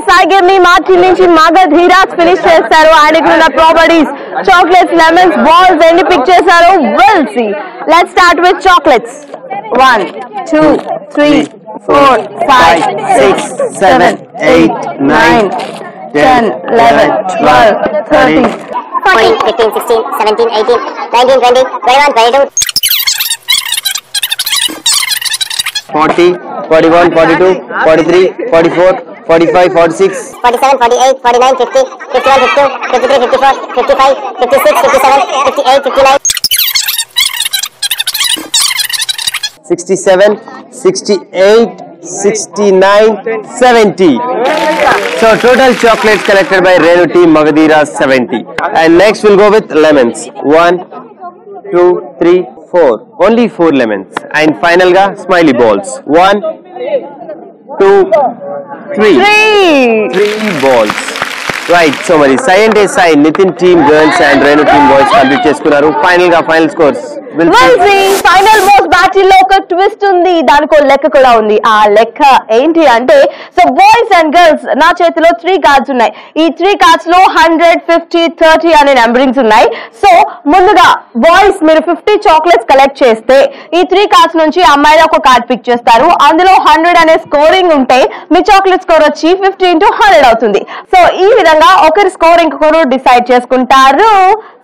సై గేమ్ ని మా టీం నుంచి మగధీరాస్ ఫినిష్ చేస్తారు అండ్ ఇక్కడ ప్రాపర్టీస్, చాక్లెట్స్, లెమన్స్, బాల్స్ ఎన్ని పిక్ చేశారు will see. Let's start with chocolates. 1, 2, 3, 4, 5, 6, 7, 8, 9, 10, 11, 12, 13, 14, 15, 16, 17, 18, 19, 20, 21, 22. 40, 41, 42, 43, 44, 45, 46, 47, 48, 49, 50, 51, 52, 53, 54, 55, 56, 57, 58, 59. 67, 68, 69, 70. So total chocolates collected by Renu team Magadira 70. And next we'll go with lemons. 1, 2, 3, 4. Only 4 lemons. And final ga smiley balls. 1, 2, 3. 3 balls. Right. So మరి Science Day Sai Nitin team girls and Renu team boys complete చేసుకున్నారు. Final గా final scores. Final most battle లో ఒక ట్విస్ట్ ఉంది, దానికి ఒక లెక్క కూడా ఉంది. ఆ లెక్క ఏంటి అంటే, సో బాయ్స్ అండ్ గర్ల్స్ నా చేతిలో 3 కార్డ్స్ ఉన్నాయి. ఈ 3 కార్డ్స్ లో 100, 50, 30 అనే నెంబరింగ్స్ ఉన్నాయి. సో ముందుగా బాయ్స్ మీరు 50 చాక్లెట్స్ కలెక్ట్ చేస్తే ఈ 3 కార్డ్స్ నుంచి అమ్మాయిలు ఒక కార్డ్ పిక్ చేస్తారు. అందులో 100 అనే స్కోరింగ్ ఉంటే మీ చాక్లెట్ స్కోర్ వచ్చి 50 into 100 అవుతుంది. సో ఈ విధంగా ఒకరి స్కోర్ ఇంకొకరు డిసైడ్ చేసుకుంటారు.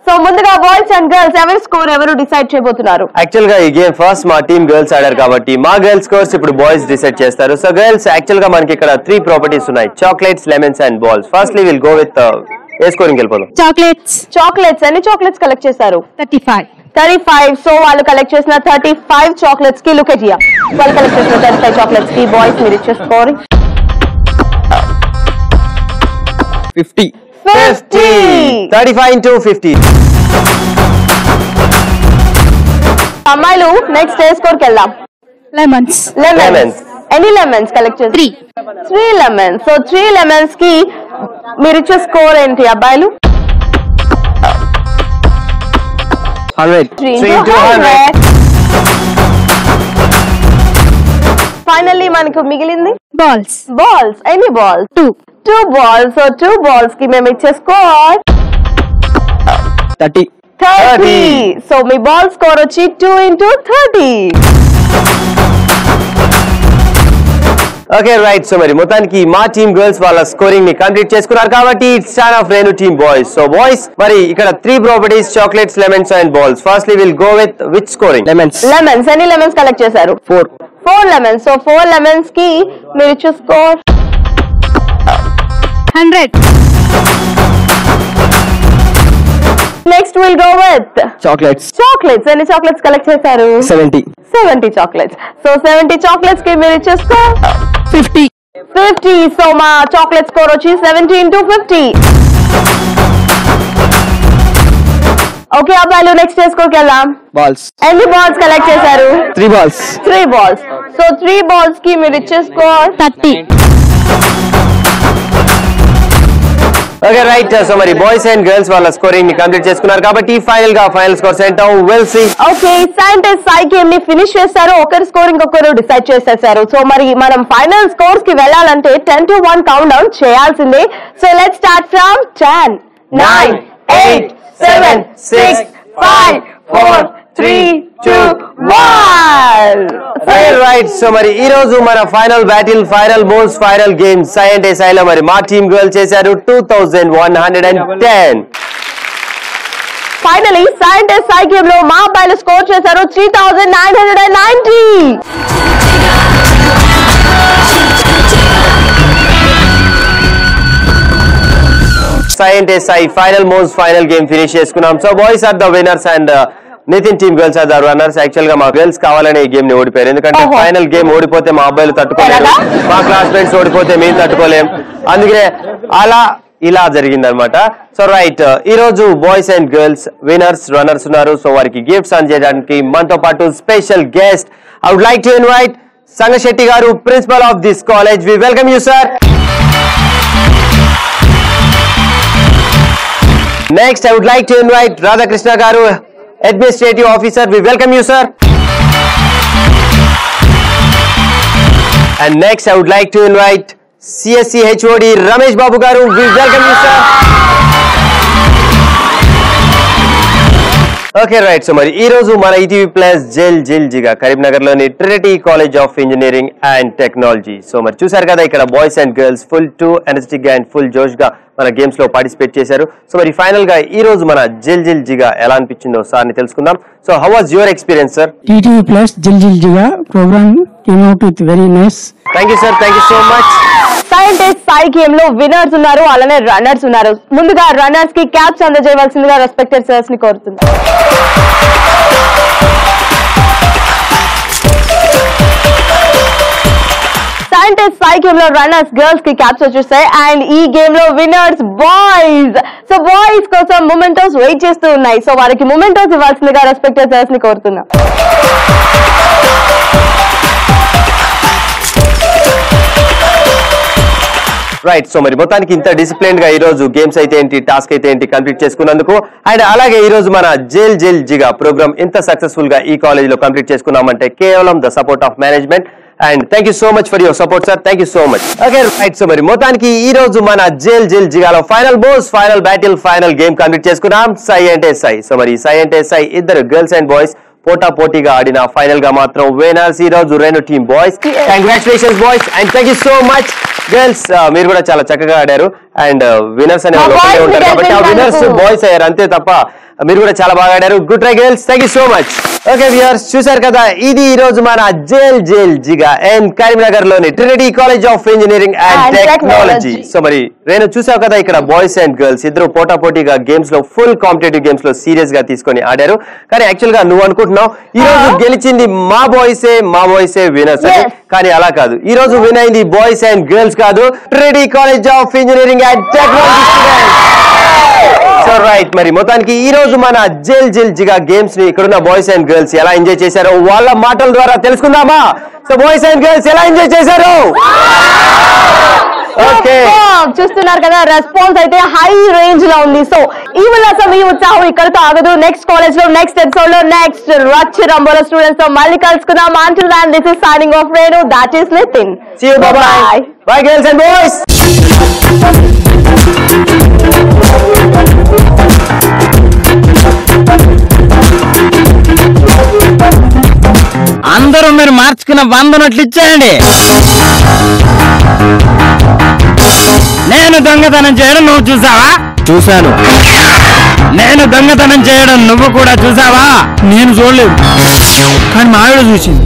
సో ముందుగా బాయ్స్ అండ్ గర్ల్స్ ఎవరి స్కోర్ ఎవరు డిసైడ్ చేయబోతున్నారు? యాక్చువల్ గా ఈ గేమ్ ఫస్ట్ మా టీమ్ గర్ల్స్ ఆడారు కాబట్టి మా గర్ల్స్ స్కోర్స్ ఇప్పుడు బాయ్స్ డిసైడ్ చేస్తారు. సో గర్ల్స్ యాక్చువల్ గా మనకి ఇక్కడ 3 ప్రాపర్టీస్ ఉన్నాయి, chocolates, lemons and balls. Firstly will go with a scoring వెళ్ళిపోదాం. చాక్లెట్స్ ఎన్ని చాక్లెట్స్ కలెక్ట్ చేశారు? 35. సో వాళ్ళు కలెక్ట్ చేసిన 35 చాక్లెట్స్ కి లుక్ ఎట్ హియర్. వాళ్ళు కలెక్ట్ చేసిన 35 చాక్లెట్స్ కి బాయ్స్ మీరు ఇచ్చే స్కోరింగ్ 50. 35 into 50. అమ్మాయిలు నెక్స్ట్ ఏ స్కోర్ కి వెళ్దాం. లెమన్స్. ఎన్ని లెమన్స్ కలెక్ట్ చేశారు? 3 లెమన్స్. సో 3 లెమన్స్ కి మీరు ఇచ్చే స్కోర్ ఏంటి అబ్బాయిలు? 100. 3 into 100. ఫైనల్లీ మనకు మిగిలింది బాల్స్. ఎన్ని బాల్స్? 2 balls. సో 2 balls కి మేము ఇచ్చే స్కోర్ 30. సో మీ బాల్ స్కోర్ వచ్చి 2 into 30. Okay right. సో మరి మొత్తానికి మా టీమ్ గర్ల్స్ వాళ్ళ స్కోరింగ్ ని కంప్లీట్ చేసుకున్నారు కాబట్టి it's turn of Renu team boys. So boys మరి ఇక్కడ 3 properties, chocolates, lemons and balls. Firstly will go with which scoring? Lemons. ఎన్ని లెమన్స్ కలెక్ట్ చేశారు? 4 లెమన్స్. సో 4 లెమన్స్ కి మీరు ఇచ్చే score 100. Next will go with chocolates. ఎన్ని చాక్లెట్స్ కలెక్ట్ చేశారు? 70 చాక్లెట్స్. సో 70 చాక్లెట్స్ కి మీరు ఇచ్చే స్కోర్ 50. సో మా చాక్లెట్ స్కోర్ వచ్చి 70 into 50. ఓకే అబ్బాయిలు నెక్స్ట్ స్కోర్ కి వెళ్దాం. బాల్స్. ఎన్ని బాల్స్ కలెక్ట్ చేశారు? 3 balls. సో 3 balls కి మీరు ఇచ్చే స్కోర్ 30. Okay right. సో మరి బాయ్స్ అండ్ గర్ల్స్ వాళ్ళ స్కోరింగ్ ని కంప్లీట్ చేసుకున్నారు కాబట్టి ఫైనల్ గా ఫైనల్ స్కోర్స్ ఏంటో విల్ సీ. ఓకే సైంటిస్ట్ సై గేమ్ ని ఫినిష్ చేశారు, ఒకరి స్కోరింగ్ ఒకరు డిసైడ్ చేసేసారు. సో మరి మనం ఫైనల్ స్కోర్స్ కి వెళ్ళాలంటే 10 to 1 కౌంట్ డౌన్ చేయాల్సిందే. So let's start from 10, 9, 8, 7, 6, 5, 4, 3, 2, 1. Right. So మరి ఈ రోజు మన final battle, final most final game సైంట్ సైలో మరి మా టీమ్ గర్ల్ చేశారు 2110. ఫైనలీ సైంటిస్ట్ సై గేమ్ లో మా అబ్బాయిలు స్కోర్ చేశారు 3990. సైంటిస్ట్ సై final most final game finish చేసుకున్నాం. So boys are the winners and Nitin team girls are the runners. Actual గా మా గర్ల్స్ కావాలనే ఈ గేమ్ ని ఓడిపోయారు, ఎందుకంటే ఫైనల్ గేమ్ ఓడిపోతే మా అబ్బాయిలు తట్టుకోలేరు, మా క్లాస్మేట్స్ ఓడిపోతే మేము తట్టుకోలేం. అందుకనే అలా ఇలా జరిగింది అనమాట. సో రైట్, ఈ రోజు boys and girls winners runners ఉన్నారు. సో వారికి గిఫ్ట్స్ అందజేయడానికి మనతో పాటు special guest I would like to invite Sangashetti గారు, principal of this college. We welcome you sir. Next, I would like to invite Radhakrishna Garu, Administrative Officer. We welcome you, sir. And next, I would like to invite CSC HOD Ramesh Babu Garu. We welcome you, sir. Okay right. So మరి ఈ రోజు మన ఈటీవీ ప్లస్ జెల్ జిల్ జిగా కరీంనగర్ లోని Trinity college of engineering and technology. So మరి చూసారు కదా, ఇక్కడ boys and girls full to energetic గా అండ్ ఫుల్ జోష్ గా మన గేమ్స్ లో పార్టిసిపేట్ చేశారు. సో మరి ఫైనల్ గా ఈ రోజు మన జెల్ జిల్ జిగా ఎలా అనిపించిందో సార్ ని తెలుసుకుందాం. So how was your experience sir? TTV Plus Jil Jil Jiga program came out with very nice. Thank you sir, thank you so much. Scientist Sai game లో విన్నర్స్ ఉన్నారు, అలానే రన్నర్స్ ఉన్నారు. ముందుగా రన్నర్స్ కి క్యాప్స్ అందజేయవలసిందిగా రెస్పెక్టెడ్ సర్స్ ని కోరుతున్నాను. సైంటిస్ట్ సాయి గేమ్ లో రన్నర్స్ గర్ల్స్ కి క్యాప్స్ వచ్చేస్తాయి అండ్ ఈ గేమ్ లో విన్నర్స్ బాయ్స్. సో బాయ్స్ కోసం మొమెంటోస్ వెయిట్ చేస్తూ ఉన్నాయి. సో వారికి మొమెంటోస్ ఇవ్వాల్సిందిగా రెస్పెక్టెడ్ సర్స్ ని కోరుతున్నాం. రైట్. సో మరి మొత్తానికి ఇంత డిసిప్లిన్ గా ఈ రోజు గేమ్స్ అయితే ఏంటి, టాస్క్ అయితే ఏంటి కంప్లీట్ చేసుకున్నందుకు అండ్ అలాగే ఈ రోజు మన జెల్ జెల్ జిగా ప్రోగ్రామ్ ఇంత సక్సెస్ఫుల్ గా ఈ కాలేజ్ లో కంప్లీట్ చేసుకున్నామంటే కేవలం the support of management. And thank you so much for your support sir, thank you so much. Okay right. So మరి మొత్తానికి ఈ రోజు మన జెల్ జెల్ జిగాలో final boss, final battle, final game complete చేసుకున్నాం. సై అంటే సై. సో మరి సై అంటే సై ఇద్దరు గర్ల్స్ అండ్ బాయ్స్ పోటా పోటీగా ఆడిన ఫైనల్ గా మాత్రం వినర్స్ ఈ రోజు Renu team boys. Congratulations boys and thank you so much girls. మీరు కూడా చాలా చక్కగా ఆడారు అండ్ వినర్స్ అనే వాళ్ళు ఒకటే ఉంటారు కాబట్టి ఆ వినర్స్ బాయ్స్ అయ్యారు అంతే తప్ప మీరు కూడా చాలా బాగా ఆడారు. Good try girls, thank you so much. Okay viewers, చూసారు కదా, ఇది ఈ రోజు మన జెల్ జెల్ జిగా అండ్ కరీంనగర్ లోని Trinity college of engineering and technology. So మరి నేను చూసావు కదా, ఇక్కడ బాయ్స్ అండ్ గర్ల్స్ ఇద్దరు పోటా పోటీగా గేమ్స్ లో ఫుల్ కాంపిటేటివ్ గేమ్స్ లో సీరియస్ గా తీసుకొని ఆడారు. కానీ యాక్చువల్ గా నువ్వు అనుకుంటున్నావు ఈ రోజు గెలిచింది మా బాయ్సే వినర్స్ అని, కానీ అలా కాదు. ఈ రోజు విన్ అయింది బాయ్స్ అండ్ గర్ల్స్ కాదు, Trinity college of engineering and technology students. So right. మరి మొత్తానికి ఈ రోజు మన జెల్ జెల్ జిగా గేమ్స్ ని ఇక్కడున్న బాయ్స్ అండ్ గర్ల్స్ ఎలా ఎంజాయ్ చేశారో వాళ్ళ మాటల ద్వారా తెలుసుకుందామా? సో బాయ్స్ అండ్ గర్ల్స్ ఎలా ఎంజాయ్ చేశారు? ఓకే, చూస్తున్నారు కదా, రెస్పాన్స్ అయితే హై రేంజ్ లో ఉంది. సో ఈ ఉల్లాసం, ఈ ఉత్సాహం ఇక్కడతో ఆగదు. నెక్స్ట్ కాలేజ్ లో, నెక్స్ట్ ఎపిసోడ్ లో, నెక్స్ట్ రచ్ రంబోల స్టూడెంట్స్ తో మళ్ళీ కలుసుకుందాం. Until then, this is signing off Renu, that is Nitin. See you, bye bye girls and boys. అందరూ మీరు మార్చుకున్న 100 నోట్లు ఇచ్చేయండి. నేను దొంగతనం చేయడం నువ్వు చూసావా? చూశాను. నేను దొంగతనం చేయడం నువ్వు కూడా చూసావా? నేను చూడలేదు, కానీ మా ఆవిడ చూసింది.